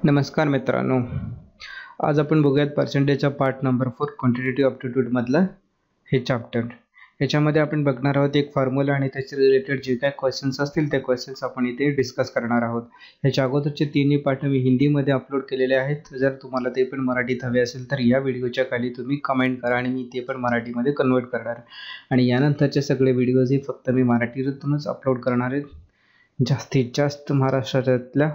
नमस्कार मित्रांनो, आज आपण बघूयात पर्सेंटेजचा पार्ट नंबर 4 क्वांटिटेटिव्ह अप्टिट्यूड मधलं हे चॅप्टर. याच्यामध्ये आपण बघणार आहोत एक फॉर्म्युला आणि त्याचे रिलेटेड जे काही क्वेश्चन्स असतील ते क्वेश्चन्स आपण इथे डिस्कस करणार आहोत. ह्याच्या अगोदरचे तिन्ही पार्ट मी हिंदीमध्ये अपलोड केलेले आहेत. जर तुम्हाला ते पण मराठीत हवे असेल तर या व्हिडिओच्या खाली तुम्ही कमेंट करा आणि मी ते पण मराठीमध्ये कन्वर्ट करणार. आणि यानंतरचे सगळे व्हिडिओज हे फक्त मी मराठीतूनच अपलोड करणार आहे, जास्तीत जास्त महाराष्ट्रातल्या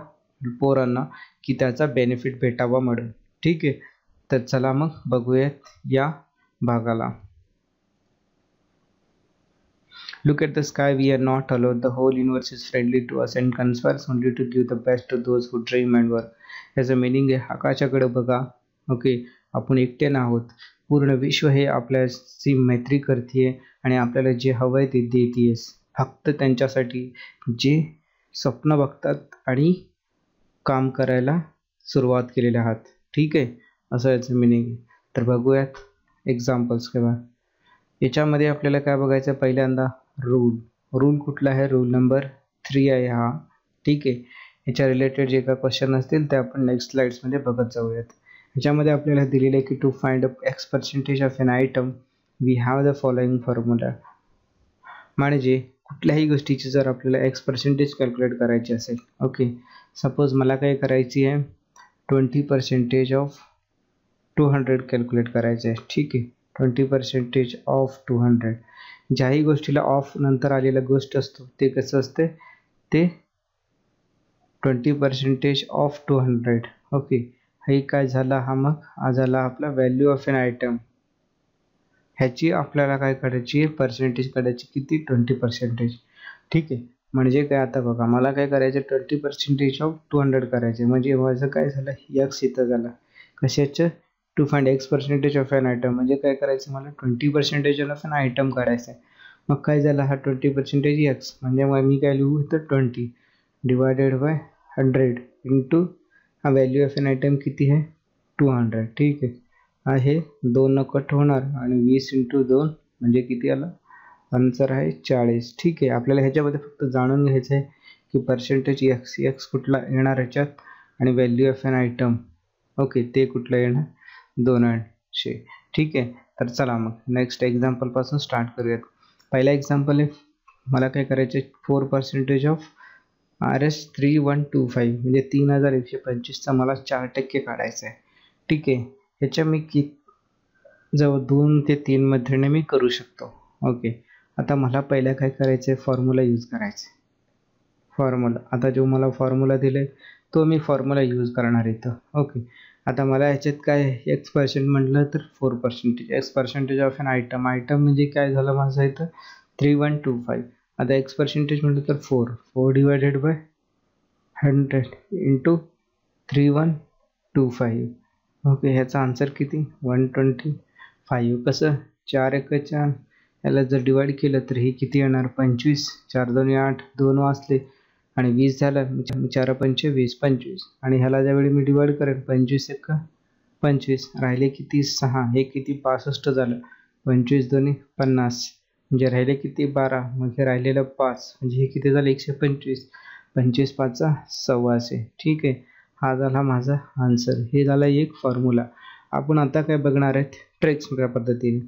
पोरांना की त्याचा बेनिफिट भेटावा म्हणून. ठीक आहे, तर चला मग बघूयात या भागाला. Look at the sky, we are not alone. The whole universe is friendly to us and conspires only to give the best to those who dream and work. याचं मिनिंग आहे, आकाशाकडे बघा. ओके, आपण एकटे नाहोत. पूर्ण विश्व हे आपल्याशी मैत्री करते आणि आपल्याला जे हवंय ते देतेस, फक्त त्यांच्यासाठी जे स्वप्न बघतात आणि काम करायला सुरुवात केलेले आहात. ठीक आहे, असं याचं मिनिंग आहे. तर बघूयात एक्झाम्पल्स किंवा याच्यामध्ये आपल्याला काय बघायचं. पहिल्यांदा रूल कुठला आहे, रूल नंबर 3 आहे हा. ठीक आहे, याच्या रिलेटेड जे काही क्वेश्चन असतील ते आपण नेक्स्ट स्लाइड्समध्ये बघत जाऊयात. ह्याच्यामध्ये आपल्याला दिलेलं आहे की to find x percentage of an item we have the following formula. म्हणजे कुठल्याही गोष्टीची जर आपल्याला x पर्सेंटेज कॅल्क्युलेट करायची असेल, ओके, सपोज मला काय करायची आहे, 20% ऑफ 200 कॅल्क्युलेट करायचं आहे. ठीक आहे, 20% ऑफ 200. ज्याही गोष्टीला ऑफ नंतर आलेला गोष्ट असतो ते कसं असते, ते 20% ऑफ 200. ओके, हे काय झाला, हा मग हा झाला आपला व्हॅल्यू ऑफ एन आयटम. ह्याची आपल्याला काय काढायची आहे, पर्सेंटेज काढायची. किती, 20%. ठीक आहे, म्हणजे काय, आता बघा मला काय करायचं, 20% ऑफ 200 करायचे. म्हणजे माझं काय झालं, x इथं झालं. कशाचं, to find x percentage of an item. म्हणजे काय करायचं, मला 20% ऑफ एन आयटम काढायचं आहे. मग काय झालं, हा 20% x म्हणजे मग मी काय लिहू इथं, 20 डिवायडेड बाय 100 इंटू हा व्हॅल्यू ऑफ एन आयटम किती आहे, 200. ठीक आहे, हे 2 न कट होणार आणि 20 इंटू 2 म्हणजे किती आला, आन्सर आहे 40. ठीक आहे, आपल्याला ह्याच्यामध्ये फक्त जाणून घ्यायचं आहे की पर्सेंटेज x कुठला येणार ह्याच्यात आणि value of an item, okay, ते कुठलं येणार, 200. ठीक आहे, तर चला मग नेक्स्ट एक्झाम्पलपासून स्टार्ट करूयात. पहिला एक्झाम्पल आहे, मला काय करायचं आहे, 4% ऑफ RS 3125 म्हणजे 3125चा मला 4% काढायचं आहे. ठीक आहे, ह्याच्या मी जवळ 2 ते 3 मध्ये मी करू शकतो. ओके, आता मला पहिला काय करायचं आहे, फॉर्म्युला यूज करायचं आहे. फॉर्म्युला, आता जो मला फॉर्म्युला दिले तो मी फॉर्म्युला यूज करणार इथं. ओके, आता मला ह्याच्यात काय x% म्हटलं तर 4%. x percentage of an item म्हणजे काय झालं माझं इथं, 3125. आता x% म्हटलं तर 4 डिवायडेड बाय 100 इंटू 3125. ओके, ह्याचा आन्सर किती, 125. कसं, 4 1 4, याला जर डिवाइड केलं तर हे किती येणार, 25. 4 2 8, 2 वाचले आणि 20 झालं, 4 5 20, 25. आणि ह्याला ज्यावेळी मी डिवाइड करेन, 25 1 25, राहिले किती 6, हे किती 65 झालं, 25 2 50, म्हणजे राहिले किती 12, मग हे राहिलेलं 5, म्हणजे हे किती झालं 125, 25 5 126. ठीक आहे, हा झाला माझा आन्सर. हे झाला एक फॉर्म्युला. आपण आता काय बघणार आहेत, ट्रिक्स या पद्धतीने.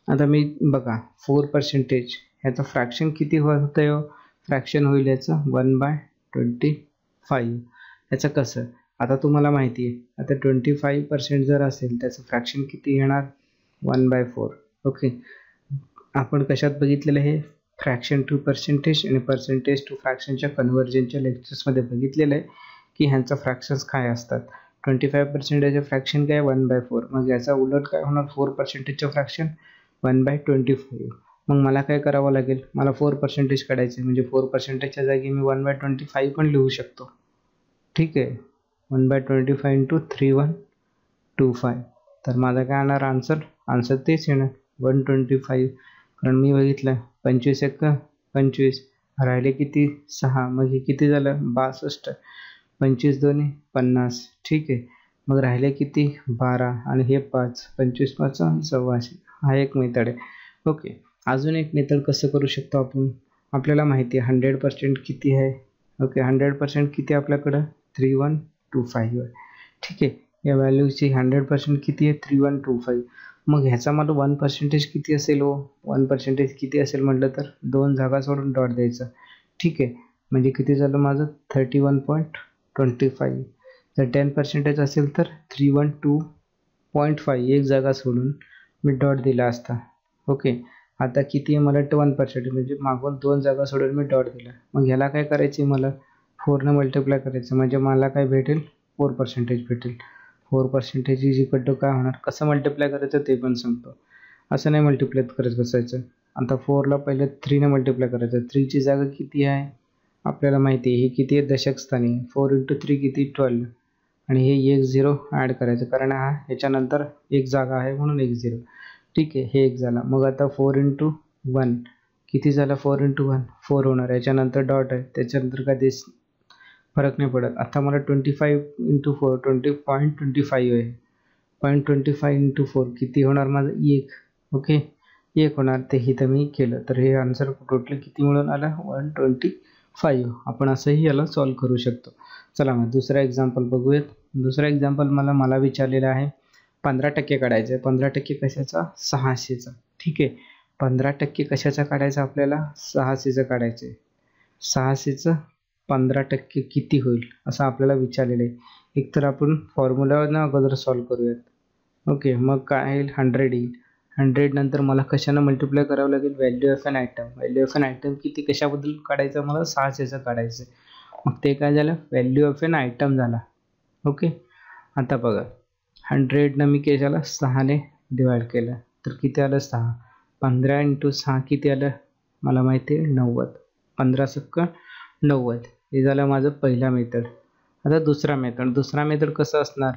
आता मी बघा 4% ह्याचं फ्रॅक्शन किती होतं, फ्रॅक्शन होईल याचं 1/25. याचं कसं, आता तुम्हाला माहिती आहे, आता 25% जर असेल त्याचं फ्रॅक्शन किती येणार, 1/4. ओके, आपण कशात बघितलेलं हे, फ्रॅक्शन टू पर्सेंटेज आणि पर्सेंटेज टू फ्रॅक्शनच्या कन्व्हर्जनच्या लेक्चर्समध्ये बघितलेलं आहे की ह्यांचं फ्रॅक्शन्स काय असतात. 25%चं फ्रॅक्शन काय, 1/4. मग याचा उलट काय होणार, 4%चं फ्रॅक्शन 1/25. मग मला काय करावं लागेल, मला 4% काढायचे, म्हणजे 4%च्या जागी मी 1/25 पण लिहू शकतो. ठीक आहे, 1/25 इंटू 3125. तर माझा काय येणार आन्सर तेच येणार 125. कारण मी बघितलं 25 1 25, राहिले किती 6, मग हे किती झालं 62, 25 2 50. ठीक आहे, मग राहिले किती 12 आणि हे 5, 25 5 126. हा एक मेथड आहे. ओके, अजून एक मेथड कसं करू शकतो आपण, आपल्याला माहिती आहे 100% किती आहे. ओके, 100% किती आपल्याकडं 3125 आहे. ठीक आहे. या व्हॅल्यूची 100% किती आहे 3125. मग ह्याचा मला 1% किती असेल हो, 1% किती असेल म्हटलं तर 2 जागा सोडून डॉट द्यायचं. ठीक आहे, म्हणजे किती झालं माझं 31.25. जर 10% असेल तर 312.5 एक जागा सोडून मी डॉट दिला असता. ओके, आता किती आहे मला 1% म्हणजे मागून 2 जागा सोडून मी डॉट दिला. मग ह्याला काय करायचे मला 4ने मल्टिप्लाय करायचं, म्हणजे मला काय भेटेल 4% भेटेल. 4% इज इक्वल टू काय होणार, कसं मल्टिप्लाय करायचं ते पण सांगतो. असं नाही मल्टिप्लाय करत बसायचं. आता 4ला पहिले 3ने मल्टिप्लाय करायचं. 3ची जागा किती आहे आपल्याला माहिती आहे, हे किती आहे दशक स्थानी. 4 × 3 किती 12, आणि हे 1 0 ॲड करायचं कारण हा ह्याच्यानंतर एक जागा आहे म्हणून 1 0. ठीक आहे, हे एक झाला. मग आता 4 × 1 किती झाला, 4 × 1 4 होणार. याच्यानंतर डॉट आहे, त्याच्यानंतर काय दिस फरक नाही पडत. आता मला 25 × 4 20.25 आहे. 0.25 × 4 किती होणार माझं 1. ओके, 1 होणार. ते इथं मी केलं तर हे आन्सर टोटल किती मिळून आला 125. आपण असंही याला सॉल्व करू शकतो. चला मग दुसरा एक्झाम्पल बघूयात. दुसरा एक्झाम्पल मला विचारलेलं आहे 15% काढायचं आहे. 15% कशाचा 600चा. ठीक आहे, 15% कशाचा काढायचा आपल्याला 600चं काढायचं आहे. 600चं 15% किती होईल असं आपल्याला विचारलेलं आहे. एकतर आपण फॉर्म्युलावरनं अगोदर सॉल्व करूयात. ओके, मग काय येईल 100 येईल. 100 नंतर मला कशानं मल्टिप्लाय करावं लागेल value of an item. Value of an item किती कशाबद्दल काढायचं मला 600चं काढायचं. मग ते काय झालं व्हॅल्यू ऑफ एन आयटम झाला. ओके, आता बघा 100 मी कशाला 6ने डिवाइड केलं तर किती आलं 6. 15 × 6 किती आलं मला माहिती आहे 90. 15 × 90. हे झालं माझं पहिला मेथड. आता दुसरा मेथड कसं असणार.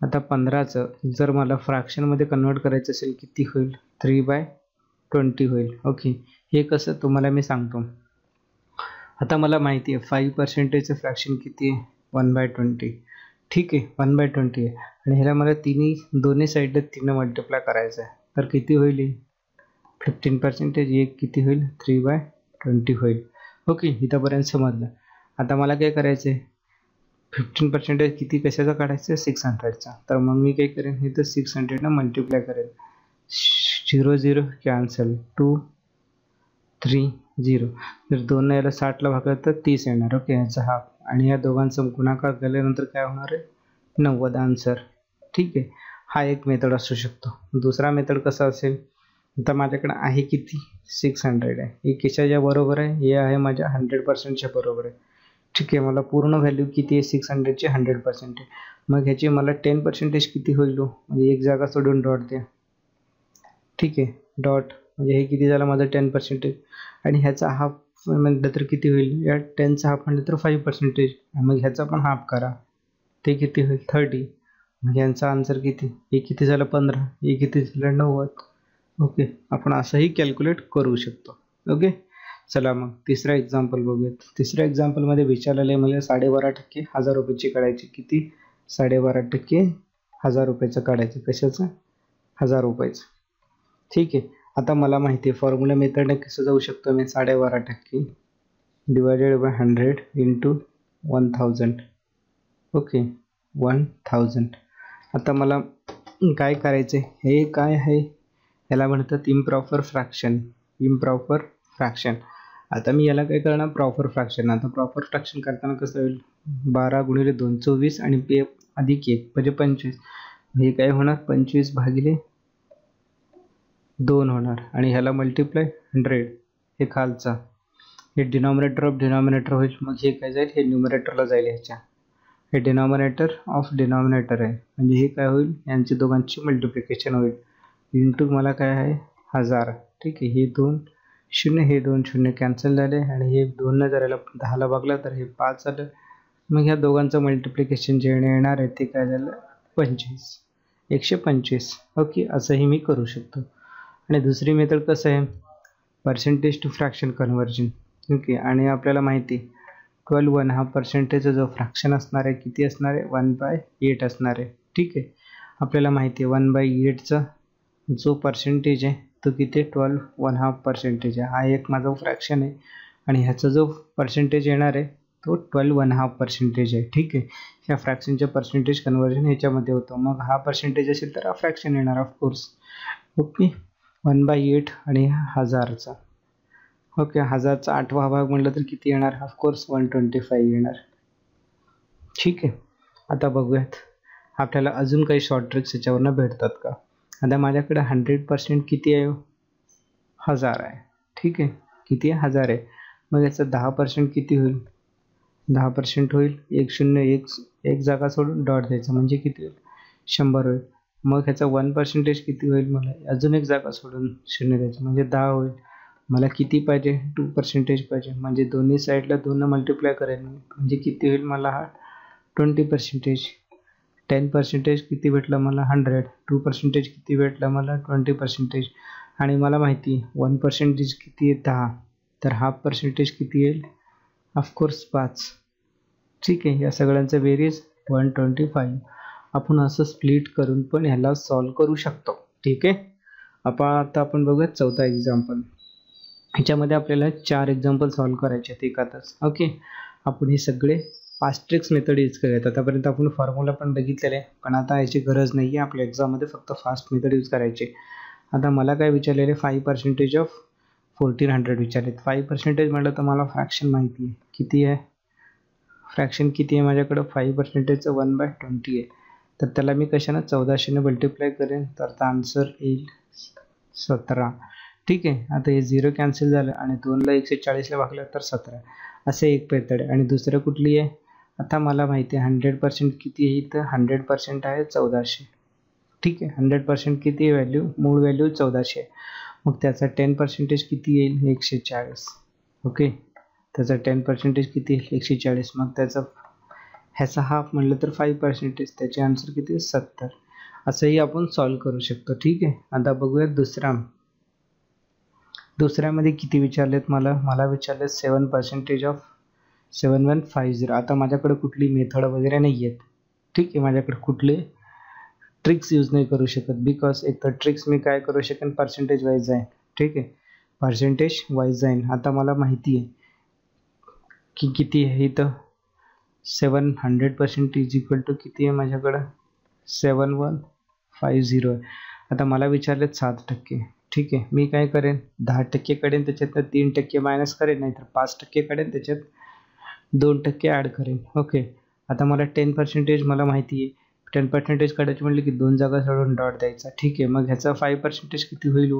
आता 15चं जर मला फ्रॅक्शनमध्ये कन्वर्ट करायचं असेल किती होईल 3/20 होईल. ओके, हे कसं तुम्हाला मी सांगतो. आता मला माहिती आहे 5%चं फ्रॅक्शन किती आहे 1/20. ठीक आहे, 1/20 आहे आणि ह्याला मला दोन्ही साईडला 3ने मल्टिप्लाय करायचं आहे. तर किती होईल 15%. एक किती होईल 3/20 होईल. ओके, इथंपर्यंत समजलं. आता मला काय करायचं आहे 15% किती कशाचा काढायचं 600चा. तर मग मी काय करेन इथं 600ने मल्टिप्लाय करेन. 0 0 कॅन्सल 2 3 0. जर 2 याला 60ला भागलं तर 30 येणार. ओके, याचा हाफ आणि या दोघांचा गुणाकार केल्यानंतर काय होणार आहे 90 आन्सर. ठीक आहे, हा एक मेथड असू शकतो. दुसरा मेथड कसा असेल, आता माझ्याकडे आहे किती 600 आहे. हे कशाच्या बरोबर आहे, हे आहे माझ्या 100%च्या बरोबर आहे. ठीक आहे, मला पूर्ण व्हॅल्यू किती आहे 600ची 100% आहे. मग ह्याची मला 10% किती होईल म्हणजे एक जागा सोडून डॉट द्या. ठीक आहे, डॉट म्हणजे हे किती झालं माझं 10%. आणि ह्याचा हाफ म्हटलं तर किती होईल, या 10चा हाफ म्हटलं तर 5%. मग ह्याचा पण हाफ करा, ते किती होईल 30. मग यांचा आन्सर किती, हे किती झालं 15, हे किती झालं 90. ओके, आपण असंही कॅल्क्युलेट करू शकतो. ओके, चला मग तिसरा एक्झाम्पल बघूयात. तिसऱ्या एक्झाम्पलमध्ये विचारलेलं आहे मला 12.5% 1000 रुपयाची काढायची. किती 12.5% 1000 रुपयाचं काढायचं. कशाचं 1000 रुपयाचं. ठीक आहे, आता मला माहिती आहे फॉर्म्युला मेथडने कसं जाऊ शकतो मी 12.5% डिवायडेड बाय 100 × 1000. ओके, 1000. आता मला काय करायचं आहे, हे काय आहे याला म्हणतात इम्प्रॉपर फ्रॅक्शन. आता मी याला काय करणार प्रॉपर फ्रॅक्शन. आता प्रॉपर फ्रॅक्शन करताना कसं होईल 12 × 2 24 आणि p अधिक 1 म्हणजे 25. हे काय होणार 25/2 होणार आणि ह्याला मल्टिप्लाय 100 हे खालचा, हे डिनॉमिनेटर ऑफ डिनॉमिनेटर होईल. मग हे काय जाईल हे न्यूमरेटरला जाईल. ह्याच्या हे डिनॉमिनेटर ऑफ डिनॉमिनेटर आहे म्हणजे हे काय होईल यांची दोघांची मल्टिप्लिकेशन होईल इंटू मला काय आहे 1000. ठीक आहे, हे 2 0 हे 2 0 कॅन्सल झाले आणि हे 2 जर याला 10ला भागला तर हे 5 झालं. मग ह्या दोघांचं मल्टिप्लिकेशन जे येणार आहे ते काय झालं 125. ओके, असंही मी करू शकतो. आणि दुसरी मेथड कसं आहे percentage to fraction conversion. Okay, आणि आपल्याला माहिती 12 हा पर्सेंटेजचा जो फ्रॅक्शन असणार आहे किती असणार आहे 1/8 असणार आहे. ठीक आहे, आपल्याला माहिती आहे 1/8चा जो पर्सेंटेज आहे तो किती 12 1/2% आहे. हा एक माझा फ्रॅक्शन आहे आणि ह्याचा जो पर्सेंटेज येणार आहे तो 12.5% आहे. ठीक आहे, ह्या फ्रॅक्शनच्या पर्सेंटेज कन्व्हर्जन ह्याच्यामध्ये होतं. मग हा पर्सेंटेज असेल तर हा फ्रॅक्शन येणार ऑफकोर्स. ओके, 1/8 आणि 1000चा. ओके, 1000चा 8वा भाग म्हटलं तर किती येणार? ऑफकोर्स 125 येणार. ठीक आहे, आता बघूयात आपल्याला अजून काही शॉर्ट ट्रिक्स याच्यावरनं भेटतात का. आता माझ्याकडे 100% किती आहे? 1000 आहे. ठीक आहे, किती आहे? 1000 आहे. मग याचं 10% किती होईल? 10% होईल 1 जागा सोडून डॉट द्यायचं म्हणजे किती होईल? 100 होईल. मग ह्याचा 1% किती होईल? मला अजून 1 जागा सोडून 0 द्यायचं म्हणजे 10 होईल. मला किती पाहिजे? 2% पाहिजे. म्हणजे दोन्ही साईडला 2 मल्टिप्लाय करेन म्हणजे किती होईल मला? हा 20%. 10% किती भेटलं मला? 100. 2% किती भेटलं मला? 20%. आणि मला माहिती 1% किती आहे? 10. तर हाफ पर्सेंटेज किती येईल? ऑफकोर्स 5. ठीक आहे, या सगळ्यांचं बेरीज 125. आपण असं स्प्लिट करून पण ह्याला सॉल्व करू शकतो. ठीक आहे, आता आपण बघूया चौथा एक्झाम्पल. ह्याच्यामध्ये आपल्याला 4 एक्झाम्पल सॉल्व करायचे आहेत एकातच. ओके, आपण हे सगळे फास्ट ट्रिक्स मेथड यूज करूयात. आतापर्यंत आपण फॉर्म्युला पण बघितलेले आहे, पण आता याची गरज नाही आहे. आपल्या एक्झाममध्ये फक्त फास्ट मेथड यूज करायचे. आता मला काय विचारलेले? 5% ऑफ 1400 विचारलेत. 5% म्हटलं तर मला फ्रॅक्शन माहिती आहे. किती आहे फ्रॅक्शन? किती आहे माझ्याकडं? 5%चं 1/20 आहे. तर त्याला मी कशानं? 1400ने मल्टिप्लाय करेन तर आन्सर येईल 17. ठीक आहे, आता हे 0 कॅन्सल झालं आणि 2ला 140ला भागलं तर 17. असे एक मेथड आहे. आणि दुसरं कुठली आहे? आता मला माहिती आहे 100% किती आहे. तर 100% आहे 1400. ठीक आहे, 100% किती व्हॅल्यू? मूळ व्हॅल्यू 1400. मग त्याचा 10% किती येईल? 140. ओके, त्याचा 10% किती येईल? 140. मग ह्याचा हाफ म्हटलं तर 5%. त्याचे आन्सर किती? 70. असंही आपण सॉल्व करू शकतो. ठीक आहे, आता बघूयात दुसऱ्यामध्ये किती विचारलेत मला विचारलेत 7% ऑफ 7150. आता माझ्याकडे कुठली मेथड वगैरे नाही आहेत. ठीक आहे, माझ्याकडे कुठले ट्रिक्स यूज नाही करू शकत. बिकॉज एक तर ट्रिक्स मी काय करू शकेन? पर्सेंटेज वाईज जाईन. ठीक आहे, पर्सेंटेज वाईज जाईन. आता मला माहिती आहे की किती आहे इथं 700% इज इक्वल टू किती आहे माझ्याकडं? 7150 आहे. आता मला विचारलेत 7%. ठीक आहे, मी काय करेन? 10% करेन, त्याच्यात 3% मायनस करेन, नाहीतर 5% करेन, त्याच्यात 2% ॲड करेन. ओके, आता मला 10% मला माहिती आहे. 10% काढायचे म्हटलं की 2 जागा सोडून डॉट द्यायचा. ठीक आहे, मग ह्याचा 5% किती होईल?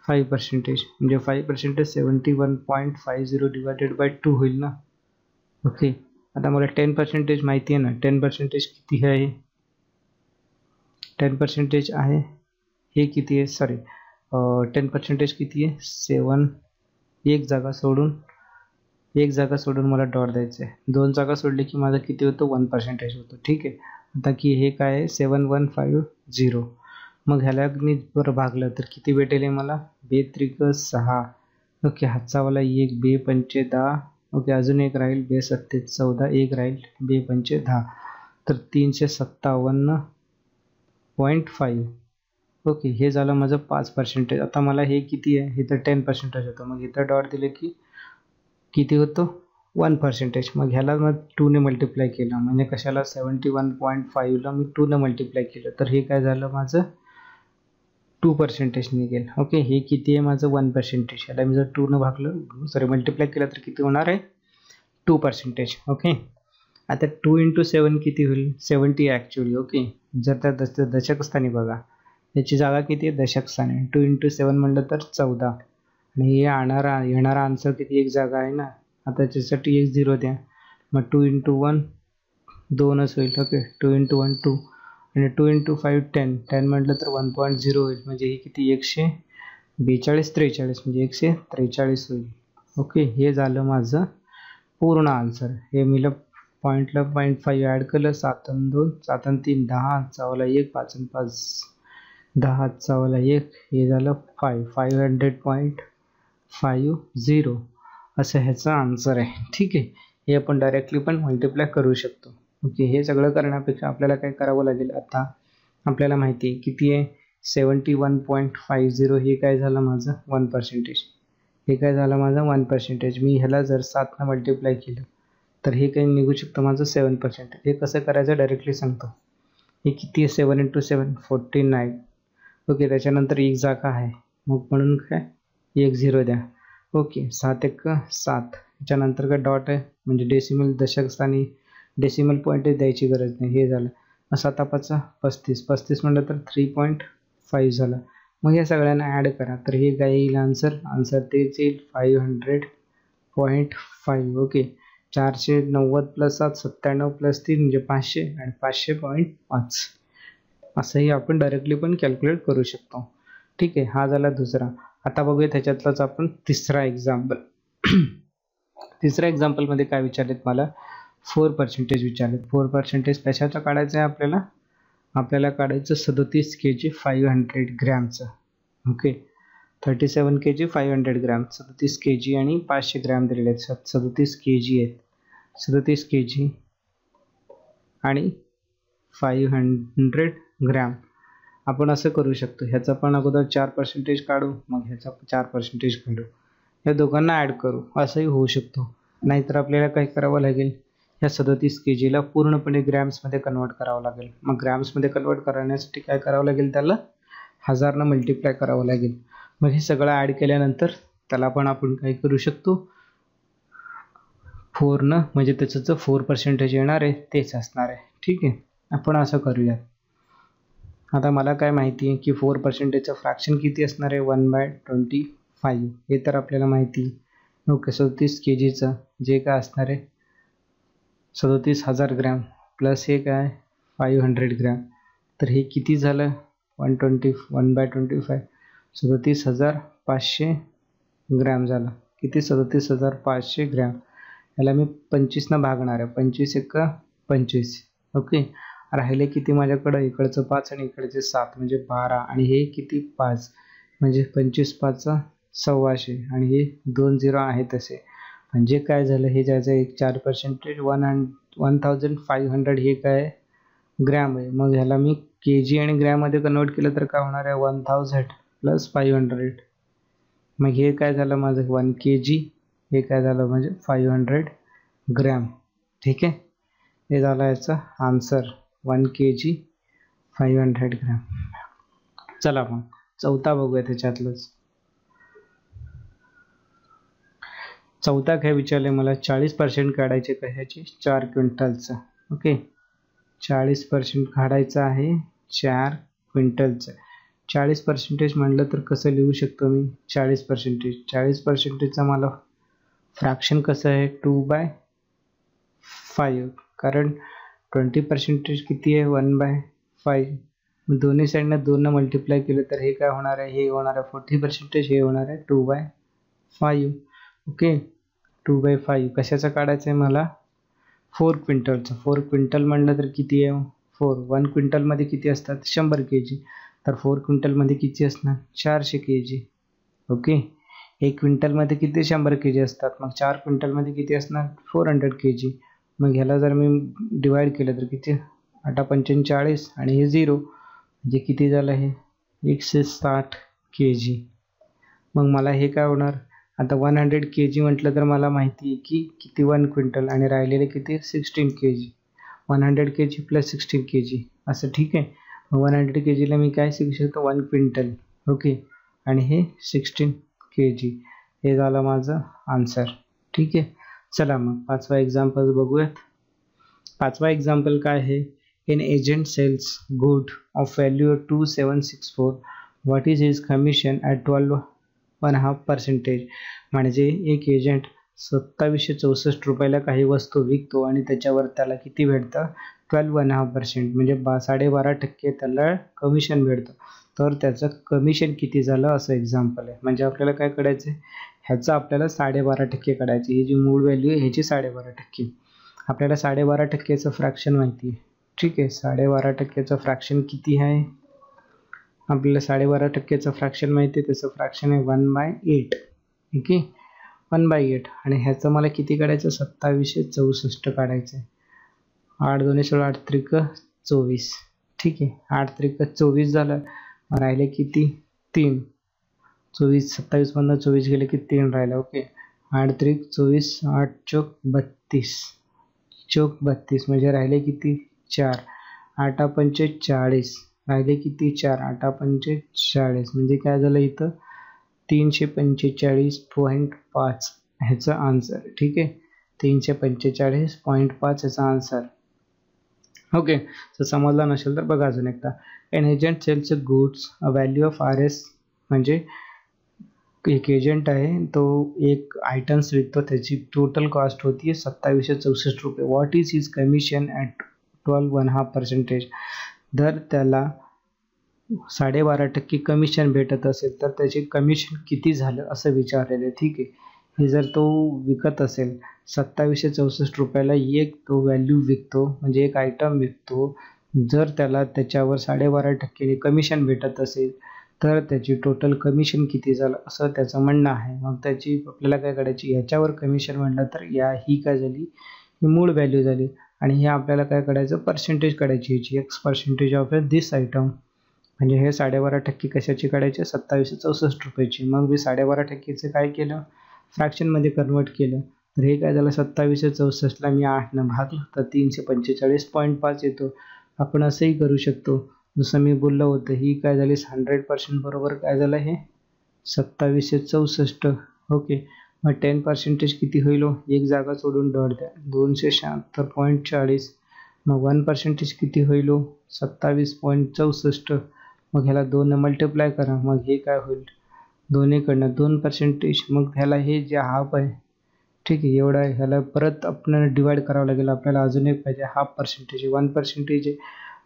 5% म्हणजे 5% 71.50 डिवायडेड बाय 2 होईल ना. ओके, आता मला 10% माहिती आहे ना. 10% किती आहे? 10% आहे हे किती आहे? सॉरी, 10% किती आहे? 7. एक जागा सोडून मला डॉट द्यायचं आहे. 2 जागा सोडली की माझं किती होतं? 1% होतं. ठीक आहे, आता की हे काय आहे? 7150. मग ह्याला मी बरं भागलं तर किती भेटेल मला? 2 त्रिक 6. ओके, हातचावाला 1, 2 पंचे 10. ओके, अजून एक राहील 2 सत्ते 14, एक राहील 2 पंचे 10. तर 357.5. ओके, हे झालं माझं 5%. आता मला हे किती आहे? हे तर 10% होतं. मग इथं डॉट दिले की किती होतं? 1%. मग ह्याला मग 2ने मल्टिप्लाय केलं म्हणजे कशाला? 71.5ला मी 2ने मल्टिप्लाय केलं तर हे काय झालं माझं? 2% निघेल. ओके, हे किती आहे माझं? 1%. ह्याला मी जर 2ने भागलं सॉरी मल्टिप्लाय केलं तर किती होणार आहे? 2%. ओके, आता 2 × 7 किती होईल? 70 ॲक्च्युली. ओके, जर त्या दशक स्थानी बघा, याची जागा किती आहे? दशक स्थानी. 2 × 7 म्हटलं तर 14. आणि हे येणारा आन्सर किती? एक जागा आहे ना. आता त्याच्यासाठी 1 0 द्या. मग 2 × 1 2च होईल. ओके, 2 × 1 2 आणि 2 × 5 10. 10 म्हटलं तर 1.0 होईल. म्हणजे हे किती? 142 म्हणजे 143 होईल. ओके, हे झालं माझं पूर्ण आन्सर. हे मी पॉईंटला 0.5 ॲड केलं. 7 आणि 2 7 आणि 3 10, चावला 1, 5 आणि 5 10, चावला 1. हे झालं 500.50 असं ह्याचं आन्सर आहे. ठीक आहे, हे आपण डायरेक्टली पण मल्टिप्लाय करू शकतो. ओके, हे सगळं करण्यापेक्षा आपल्याला काय करावं लागेल? आता आपल्याला माहिती आहे किती आहे? 71.50. हे काय झालं माझं? 1%. हे काय झालं माझं? 1%. मी ह्याला जर 7ने मल्टिप्लाय केलं तर हे काही निघू शकतं माझं 7%. हे कसं करायचं डायरेक्टली सांगतो. हे किती आहे 7 × 7 49. ओके, त्याच्यानंतर एक जागा आहे मग म्हणून काय 1 0 द्या. ओके, 7 1 7. त्याच्यानंतर काय डॉट आहे म्हणजे डेसिमल दशक स्थानी डेसिमल पॉईंट द्यायची गरज नाही. हे झालं. 7 5 35. 35 म्हटलं तर 3.5 झालं. मग या सगळ्यांना ॲड करा तर हे काय येईल आन्सर तेच येईल 500.5. ओके, 490 + 7 97 + 3 म्हणजे 500 आणि 500.5 असंही आपण डायरेक्टली पण कॅल्क्युलेट करू शकतो. ठीक आहे, हा झाला दुसरा. आता बघूया त्याच्यातलाच आपण तिसरा एक्झाम्पल. तिसऱ्या एक्झाम्पलमध्ये काय विचारलेत मला 4% विचारलेत. 4% कशाचं काढायचं आहे आपल्याला काढायचं 37 kg 500 ग्रॅमचं. ओके, 37 kg 500 ग्रॅम, 37 kg आणि 500 ग्रॅम दिलेले आहेत. 37 kg आहेत, 37 kg आणि 500 ग्रॅम. आपण असं करू शकतो, ह्याचा पण अगोदर 4% काढू मग ह्याचा 4% काढू, या दोघांना ॲड करू, असंही होऊ शकतो. नाहीतर आपल्याला काय करावं लागेल, ह्या 37 kgला पूर्णपणे ग्रॅम्समध्ये कन्वर्ट करावं लागेल. मग ग्रॅम्समध्ये कन्वर्ट करण्यासाठी काय करावं लागेल, त्याला 1000 मल्टिप्लाय करावं लागेल. मग हे सगळं ॲड केल्यानंतर त्याला पण आपण काय करू शकतो 4 म्हणजे त्याचं जो 4% येणार आहे तेच असणार आहे. ठीक आहे, आपण असं करूयात. आता मला काय माहिती आहे की 4%चं फ्रॅक्शन किती असणार आहे 1/25. हे तर आपल्याला माहिती. ओके, 37 kgचं जे काय असणार आहे 37,000 ग्रॅम प्लस हे काय 500 ग्रॅम. तर हे किती झालं 1/25. 37,500 ग्रॅम झालं. किती 37,500 ग्रॅम. याला मी 25 भागणार आहे. 25 × 25. ओके, राहिले किती माझ्याकडं इकडचं 5 आणि इकडचे 7 म्हणजे 12 आणि हे किती 5 म्हणजे 25 5 1,600 आणि हे 2 0 आहे तसे. म्हणजे काय झालं, हे ज्याचं एक 4% 1,500 हे काय ग्रॅम आहे. मग ह्याला मी kg आणि ग्रॅममध्ये कन्वर्ट केलं तर काय होणार आहे 1000 + 500. मग हे काय झालं माझं 1 kg, हे काय झालं म्हणजे 500 ग्रॅम. ठीक आहे, हे झालं याचा आन्सर 1 kg 500 ग्रॅम. चला मग चौथा बघूया त्याच्यातलंच. चौथा काय विचारले मला 40% काढायचे कशाचे 4 क्विंटलचं. ओके, 40% काढायचं आहे 4 क्विंटलचं. 40% म्हटलं तर कसं लिहू शकतो मी 40%. 40%चं मला फ्रॅक्शन कसं आहे 2/5. कारण 20% किती आहे 1/5. मग दोन्ही साईडनं 2 मल्टिप्लाय केलं तर हे काय होणार आहे, हे होणार आहे 40%, हे होणार आहे 2/5. ओके, 2/5 कशाचं काढायचं आहे मला 4 क्विंटलचं. 4 क्विंटल म्हणलं तर किती आहे 4. 1 क्विंटलमध्ये किती असतात 100 kg. तर 4 क्विंटलमध्ये किती असणार 400 kg. ओके, 1 क्विंटलमध्ये किती 100 kg असतात, मग 4 क्विंटलमध्ये किती असणार 400 kg. मग ह्याला जर मी डिवाईड केलं तर किती 8 पंचेचाळीस 40 आणि हे 0 म्हणजे किती झालं हे 160 kg. मग मला हे काय होणार आता 100 kg म्हटलं तर मला माहिती आहे की किती 1 क्विंटल आणि राहिलेले किती 16 kg. 100 kg + 16 kg असं. ठीक आहे, मग 100 kgला मी काय शिकू शकतो 1 क्विंटल. ओके, आणि हे 16 kg. हे झालं माझं आन्सर. ठीक आहे, चला मग पाचवा एक्झाम्पल बघूयात. पाचवा एक्झाम्पल काय आहे an agent sells good of value 2764. What is his commission at 12.5%. म्हणजे एक एजंट 2764 रुपयाला काही वस्तू विकतो आणि त्याच्यावर त्याला किती भेटतं 12.5% म्हणजे 12.5% त्याला कमिशन भेटतं. तर त्याचं कमिशन किती झालं असं एक्झाम्पल आहे. म्हणजे आपल्याला काय करायचं आहे ह्याचं आपल्याला 12.5% काढायचे. ही जी मूळ व्हॅल्यू आहे ह्याची 12.5%. आपल्याला 12.5%चं फ्रॅक्शन माहिती आहे. ठीक आहे, 12.5%चं फ्रॅक्शन किती आहे आपल्याला 12.5%चं फ्रॅक्शन माहिती आहे. त्याचं फ्रॅक्शन आहे 1/8. ओके, 1/8 आणि ह्याचं मला किती काढायचं 2764 काढायचं आहे. 8 2 16 8 3 24. ठीक आहे, 8 3 24 झालं. राहिले किती 3. 24 27मधनं 24 गेले की 3 राहिलं. ओके, 8 3 24 8 4 32. चौक 32 म्हणजे राहिले किती 4. 8 पंचे 40 राहिले किती 4. 8 पंचे 40 म्हणजे काय झालं इथं 345.5 ह्याचा आन्सर. ठीक आहे, 345.5 ह्याचा आन्सर. ओके, तर समजला नसेल तर बघा अजून एकदा. An agent sells goods a value of RS म्हणजे एक एजंट आहे, तो एक आयटम्स विकतो, त्याची टोटल कॉस्ट होती 2764 रुपये. What is his commission at 12.5%. जर त्याला 12.5% कमिशन भेटत असेल तर त्याचे कमिशन किती झालं असं विचारलेलं आहे. ठीक आहे, हे जर तो विकत असेल 2764 रुपयाला एक तो व्हॅल्यू विकतो म्हणजे एक आयटम विकतो, जर त्याला त्याच्यावर 12.5% कमिशन भेटत असेल तर त्याची टोटल कमिशन किती झालं असं त्याचं म्हणणं आहे. मग त्याची आपल्याला काय काढायची, ह्याच्यावर कमिशन म्हटलं तर ही काय झाली, ही मूळ व्हॅल्यू झाली. आणि हे आपल्याला काय काढायचं, पर्सेंटेज काढायची ह्याची, X% ऑफ दिस आयटम. म्हणजे हे 12.5% कशाची काढायचे, 2764 रुपयाची. मग मी 12.5%चं काय केलं, फ्रॅक्शनमध्ये कन्वर्ट केलं. तर हे काय झालं, 2764ला मी 8ने भागलं तर 345.5 येतो. आपण असंही करू शकतो, जसं मी बोललो होतं, ही काय झाली 100% बरोबर काय झालं हे 2764. ओके, मग 10% किती होईल, एक जागा सोडून डॉट द्या, 276.40. मग 1% किती होईल, 27.64. मग ह्याला 2ने मल्टिप्लाय करा, मग हे काय होईल, दोन्हीकडनं 2%. मग ह्याला हे जे हाफ आहे, ठीक आहे, एवढा आहे, ह्याला परत आपल्याला डिवाइड करावं लागेल. आपल्याला अजून एक पाहिजे 1/2%, 1% आहे.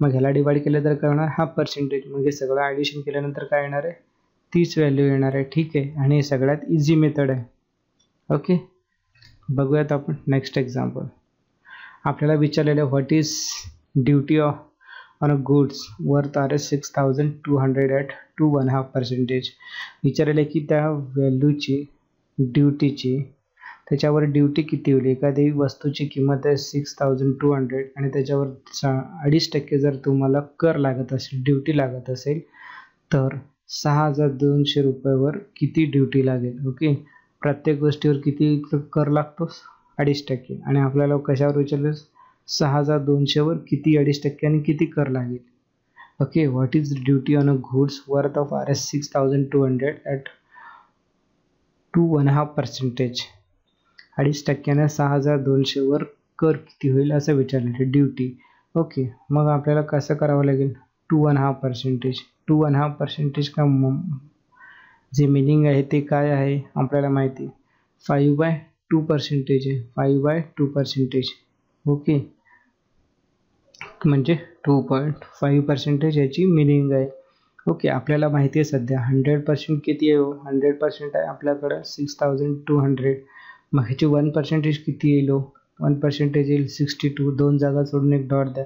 मग ह्याला डिवाइड केलं तर काय होणार, 1/2%. म्हणजे सगळं ॲडिशन केल्यानंतर काय येणार आहे, तीच व्हॅल्यू येणार आहे. ठीक आहे, आणि हे सगळ्यात इझी मेथड आहे. ओके, बघूयात आपण नेक्स्ट एक्झाम्पल. आपल्याला विचारलेलं आहे, what is duty on a goods worth RS 6200 at 2.5%. विचारलेलं आहे की त्या व्हॅल्यूची ड्युटीची, त्याच्यावर ड्युटी किती होईल. एखादी वस्तूची किंमत आहे 6200 आणि त्याच्यावर 2.5% जर तुम्हाला कर लागत असेल, ड्युटी लागत असेल, तर 6200 रुपयावर किती ड्युटी लागेल. ओके, प्रत्येक गोष्टीवर किती कर लागतो, 2.5%. आणि आपल्याला कशावर विचारलं, 6200वर किती 2.5% आणि किती कर लागेल. Okay, what is duty on a goods worth of RS 6200 at 2.5%. 2.5%ने 6200वर कर किती होईल असं विचारलं, ड्युटी. ओके, मग आपल्याला कसं करावं लागेल, 2.5%. 2.5% का जे मिनिंग आहे ते काय आहे आपल्याला माहिती, 5/2% आहे, 5/2%. ओके, म्हणजे 2.5% याची मिनिंग आहे. ओके, आपल्याला माहिती आहे सध्या 100% किती आहे, 100% आहे आपल्याकडं 6200. मग ह्याची 1% किती येईल, 1% येईल 62. 2 जागा सोडून एक डॉट द्या.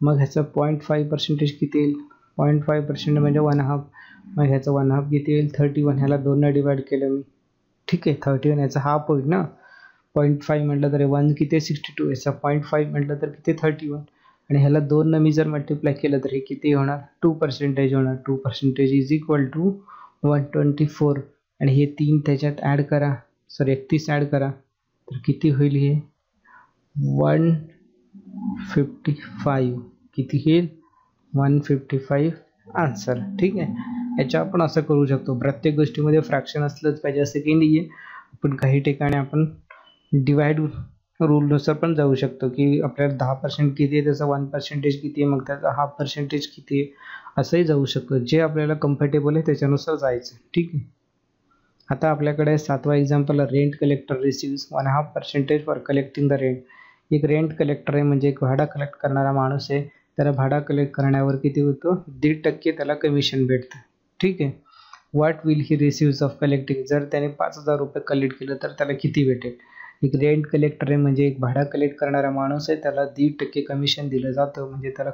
मग ह्याचं 0.5% किती येईल, 0.5% म्हणजे 1/2. मग ह्याचं 1/2 किती येईल, 31. ह्याला 2ने डिवाइड केलं मी. ठीक आहे, 31 याचा हाफ होईल ना. 0.5 म्हटलं तर 1 किती 62, याचा 0.5 म्हटलं तर किती 31. आणि ह्याला 2ने मी जर मल्टिप्लाय केलं तर हे किती होणार, 2% होणार. 2% इज इक्वल टू 124. आणि हे 3 त्याच्यात ॲड करा, 31 ॲड करा, तर किती होईल, हे 155. किती येईल, 155 आन्सर. ठीक आहे, याच्या आपण असं करू शकतो, प्रत्येक गोष्टीमध्ये फ्रॅक्शन असलंच पाहिजे असं काही नाही आहे. आपण काही ठिकाणी आपण डिवाइड रूलनुसार पण जाऊ शकतो, की आपल्याला 10% किती आहे, त्याचा 1% किती आहे, मग त्याचा 1/2% किती आहे, असंही जाऊ शकतो. जे आपल्याला कम्फर्टेबल आहे त्याच्यानुसार जायचं. ठीक आहे, आता आपल्याकडे 7वा example, rent collector receives 1/2% for collecting the rent. एक रेंट कलेक्टर आहे म्हणजे एक भाडा कलेक्ट करणारा माणूस आहे, त्याला भाडा कलेक्ट करण्यावर किती होतं, 1.5% त्याला कमिशन भेटतं. ठीक आहे, what will he receives of collecting. जर त्याने 5000 रुपये कलेक्ट केलं तर त्याला किती भेटेल. एक रेंट कलेक्टर आहे म्हणजे एक भाडा कलेक्ट करणारा माणूस आहे, त्याला 1.5% कमिशन दिलं जातं. म्हणजे त्याला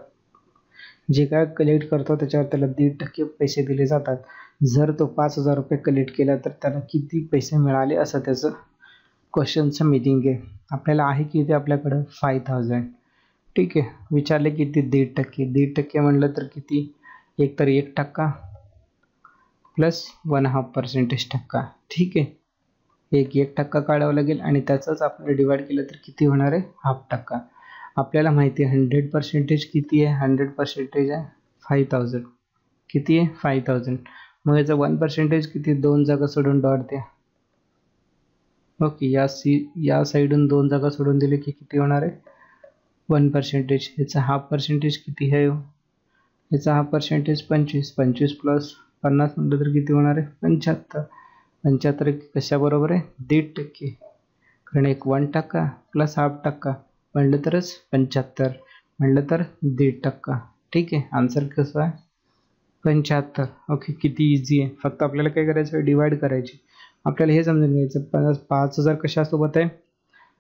जे काय कलेक्ट करतो त्याच्यावर त्याला 1.5% पैसे दिले जातात. जर तो 5000 रुपये कलेक्ट केला तर त्याला किती पैसे मिळाले असं त्याचं क्वेश्चनचं मिनिंग आहे. आपल्याला आहे किती आपल्याकडं 5000. ठीक आहे, विचारले किती 1.5%. 1.5% म्हटलं तर किती, एक तर 1% प्लस 1/2%. ठीक आहे, 1% काढावं लागेल आणि त्याचंच आपल्याला डिवाइड केलं तर किती होणार आहे, 0.5%. आपल्याला माहिती आहे 100% किती आहे, 100% आहे 5000. किती आहे 5000. मग याचं 1% किती, 2 जागा सोडून डॉट द्या. ओके, या साईडून 2 जागा सोडून दिले की किती होणार आहे 1%. याचा हाफ पर्सेंटेज किती आहे, याचा हाफ पर्सेंटेज 25. 25 प्लस 50 म्हटलं तर किती होणार आहे 75. 75 कशाबरोबर आहे 1.5%. कारण एक 1% प्लस हाफ टक्का म्हटलं तरच 75, म्हटलं तर 1.5%. ठीक आहे, आन्सर कसं आहे 75. ओके, किती इझी आहे. फक्त आपल्याला काय करायचं आहे, डिवाइड करायची. आपल्याला हे समजून घ्यायचं 5000 कशासोबत आहे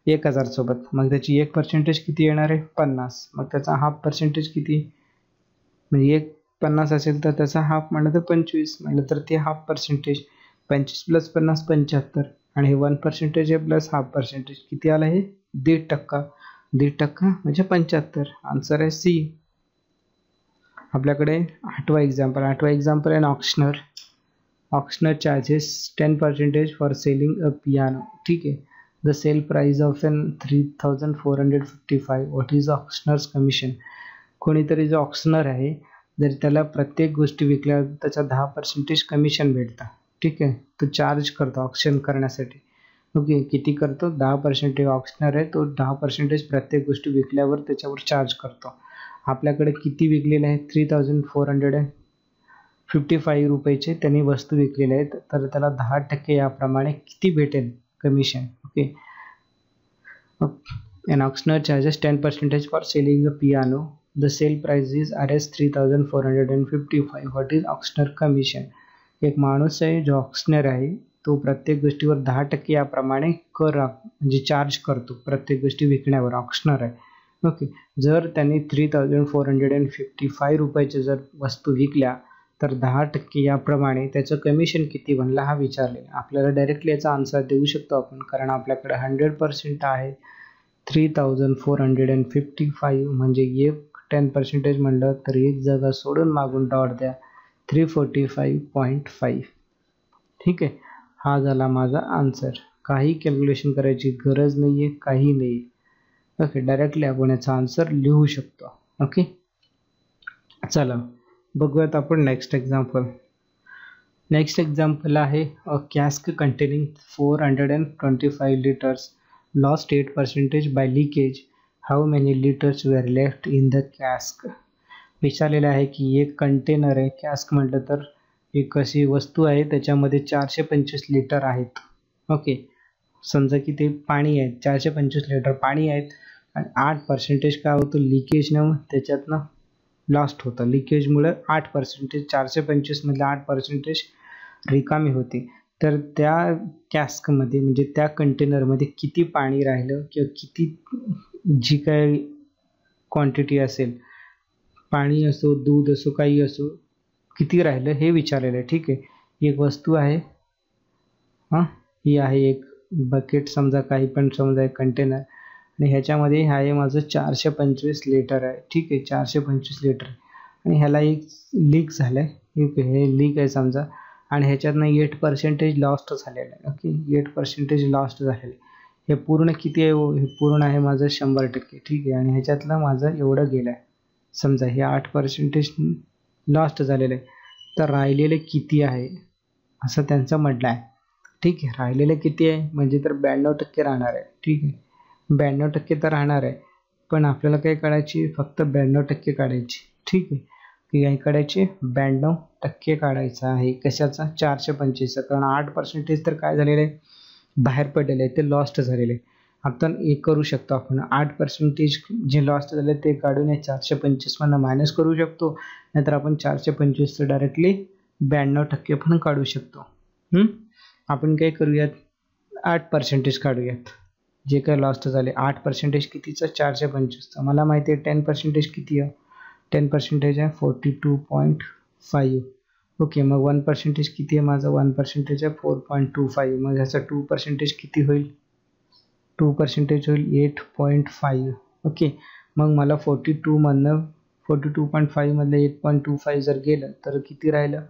1000 सोबत. मग त्याची 1% किती येणार आहे 50. मग त्याचा हाफ पर्सेंटेज किती, म्हणजे 50 असेल तर त्याचा हाफ म्हटलं तर 25, म्हटलं तर ते हाफ पर्सेंटेज. 25 प्लस 50 75. आणि हे 1% आहे प्लस हाफ पर्सेंटेज किती आलं आहे 1.5%. 1.5% म्हणजे 75. आन्सर आहे सी. आपल्याकडे आठवा एक्झाम्पल आहे auctioneer. Auctioneer charges 10% for selling a piano. ठीक आहे. The sale price of an 3455. What is auctioneer's commission. कोणीतरी जो ऑक्शनर आहे जर त्याला प्रत्येक गोष्टी विकल्यावर त्याचा 10% कमिशन भेटतं. ठीक आहे, तो चार्ज करतो ऑक्शन करण्यासाठी. ओके, किती करतो 10%. ऑक्शनर आहे तो 10% प्रत्येक गोष्टी विकल्यावर त्याच्यावर चार्ज करतो. आपल्याकडे किती विकलेले आहेत 3455 रुपयाचे त्यांनी वस्तू विकलेल्या आहेत, तर त्याला 10% याप्रमाणे किती भेटेल commission. Okay, an auctioneer charges 10% for selling a piano. The sale price is Rs 3455. What is auctioneer commission. एक माणूस आहे जो ऑक्शनर आहे तो प्रत्येक गोष्टीवर 10% याप्रमाणे कर म्हणजे चार्ज करतो प्रत्येक गोष्टी विकण्यावर. ऑक्शनर आहे. ओके, जर त्यांनी 3455 रुपयाचे जर वस्तू विकल्या तर 10% याप्रमाणे त्याचं कमिशन किती बनलं हा विचारलेला. आपल्याला डायरेक्टली याचा आन्सर देऊ शकतो आपण, कारण आपल्याकडे 100% आहे 3455. म्हणजे एक 10% म्हणलं तर एक जागा सोडून मागून डॉट द्या 345.5. ठीक आहे, हा झाला माझा आन्सर. काही कॅल्क्युलेशन करायची गरज नाही आहे, काही नाही. ओके, डायरेक्टली आपण याचा आन्सर लिहू शकतो. ओके, चला बघूयात आपण नेक्स्ट एक्झाम्पल. नेक्स्ट एक्झाम्पल आहे a cask containing 425 litres lost 8% by leakage. How many litres were left in the cask. विचारलेलं आहे की एक कंटेनर आहे, कॅस्क म्हटलं तर एक अशी वस्तू आहे त्याच्यामध्ये 425 लिटर आहेत. ओके, समजा की ते पाणी आहे, 425 लिटर पाणी आहेत आणि 8% काय होतं लिकेजनं त्याच्यातनं लॉस्ट होतं. लिकेजमुळे 8%, 425 मधले 8% रिकामी होते. तर त्या कॅस्कमध्ये म्हणजे त्या कंटेनरमध्ये किती पाणी राहिलं किंवा किती जी काय क्वांटिटी असेल, पाणी असो दूध असो काही असो, किती राहिलं हे विचारलेलं आहे. ठीक आहे, एक वस्तू आहे, हां ही आहे एक बकेट समजा, काही पण समजा एक कंटेनर, आणि ह्याच्यामध्ये आहे माझं 425 लिटर आहे. ठीक आहे, 425 लिटर आणि ह्याला एक लीक झालं आहे. हे लीक आहे समजा आणि ह्याच्यातनं 8% लॉस्ट झालेलं आहे. ओके, 8% लॉस्ट झालेलं आहे. हे पूर्ण किती आहे, हे पूर्ण आहे माझं 100%. ठीक आहे, आणि ह्याच्यातलं माझं एवढं गेलं आहे समजा, हे 8% लॉस्ट झालेलं आहे. तर राहिलेले किती आहे असं त्यांचं म्हटलं आहे. ठीक आहे, राहिलेले किती आहे म्हणजे तर 92% राहणार आहे. ठीक आहे, 92% तर राहणार आहे, पण आपल्याला काय काढायची फक्त 92% काढायची. ठीक आहे, काय काढायची 92% काढायचं आहे. कशाचा 425चा, कारण 8% तर काय झालेलं आहे बाहेर पडलेलं आहे, ते लॉस्ट झालेलं आहे. आपण एक करू शकतो, आपण 8% जे लॉस्ट झाले ते काढून या 425 मधनं मायनस करू शकतो, नाहीतर आपण 425 डायरेक्टली 92% पण काढू शकतो. आपण काय करूयात 8% काढूयात. जे काय लॉस्ट झाले 8% कितीचं 425चं. मला माहिती आहे 10% किती आहे, 10% आहे 42.5. ओके, मग 1% किती आहे माझं, 1% आहे 4.25. मग ह्याचा 2% किती होईल, 2% होईल 8.5. ओके, मग मला 42.5 मधलं 8.25 जर गेलं तर किती राहिलं,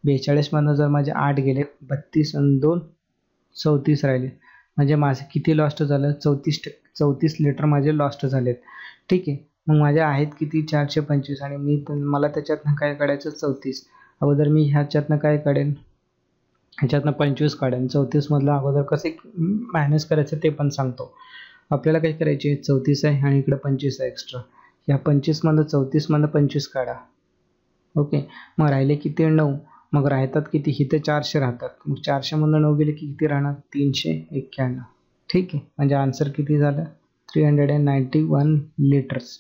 42 मधनं जर माझे 8 गेले 32 आणि 2 34 राहिले, म्हणजे माझं किती लॉस्ट झालं 34%. 34 लिटर माझे लॉस्ट झालेत. ठीक आहे, मग माझे आहेत किती 425 आणि मला त्याच्यातनं काय काढायचं 34. अगोदर मी ह्याच्यातनं काय काढेन, ह्याच्यातनं 25 काढेन. 34 मधलं अगोदर कसे मायनस करायचं ते पण सांगतो. आपल्याला काय करायचे, 34 आहे आणि इकडे 25 आहे एक्स्ट्रा. ह्या 25 मधलं 34 मधलं 25 काढा. ओके, मग राहिले किती 9. मग राहतात किती, इथे 400 राहतात. मग 400 मधनं 9 गेले की किती राहणार 391. ठीक आहे, म्हणजे आन्सर किती झालं 391 लिटर्स.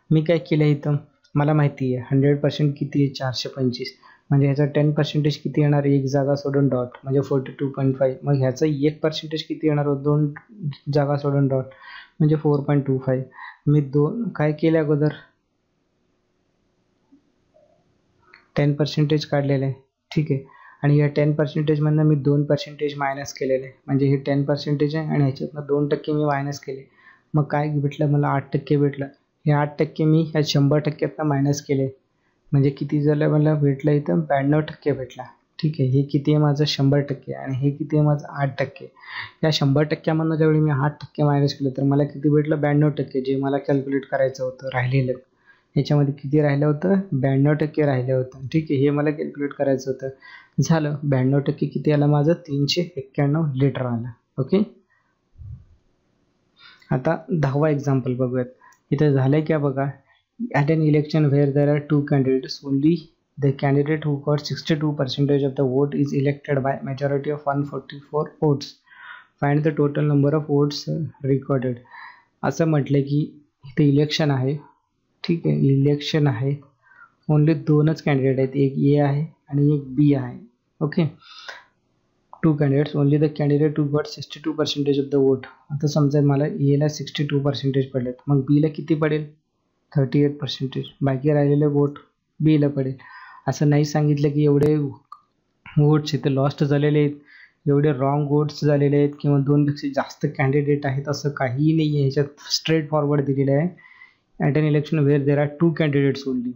मी काय केलं इथं, मला माहिती आहे 100% किती आहे 425. म्हणजे ह्याचा 10% किती येणार, एक जागा सोडून डॉट म्हणजे 42.5. मग ह्याचं 1% किती येणार, 2 जागा सोडून डॉट म्हणजे 4.25. मी काय केले अगोदर 10% काढलेलं आहे. ठीक आहे, आणि या 10% मधनं मी 2% मायनस केलेले आहे. म्हणजे हे 10% आहे आणि ह्याच्यातनं 2% मी मायनस केले. मग काय भेटलं मला 8% भेटलं. हे 8% मी ह्या 100%तनं मायनस केले. म्हणजे किती झालं मला भेटलं इथं 92% भेटला. ठीक आहे, हे किती आहे माझं 100% आणि हे किती आहे माझं 8%. या 100%मधनं ज्यावेळी मी 8% मायनस केलं तर मला किती भेटलं 92%, जे मला कॅल्क्युलेट करायचं होतं राहिलेलं. ह्याच्यामध्ये किती राहिलं होतं 92% राहिलं होतं. ठीक आहे, हे मला कॅल्क्युलेट करायचं होतं. झालं 92% किती आलं माझं 391 लिटर आलं. ओके, आता 10वा एक्झाम्पल बघूयात. इथं झालंय क्या बघा. At an election where there are 2 candidates, only the candidate who got 62% of the vote is elected by majority of 144 votes. Find the total number of votes recorded. असं म्हटलं की इथे इलेक्शन आहे. ठीक आहे, इलेक्शन आहे, ओनली 2च कॅन्डिडेट आहेत, एक ए आहे आणि एक बी आहे. Okay, 2 candidates, only the candidate who got 62% of the vote. आता समजा मला एला 62% पडलेत, मग बीला किती पडेल 38%. बाकी राहिलेले वोट बीला पडेल. असं नाही सांगितलं की एवढे वोट्स इथे लॉस्ट झालेले आहेत, एवढे रॉंग वोट्स झालेले आहेत किंवा 2पेक्षा जास्त कॅन्डिडेट आहेत, असं काहीही नाही आहे. ह्याच्यात स्ट्रेट फॉरवर्ड दिलेलं आहे. At an election where there are 2 candidates only.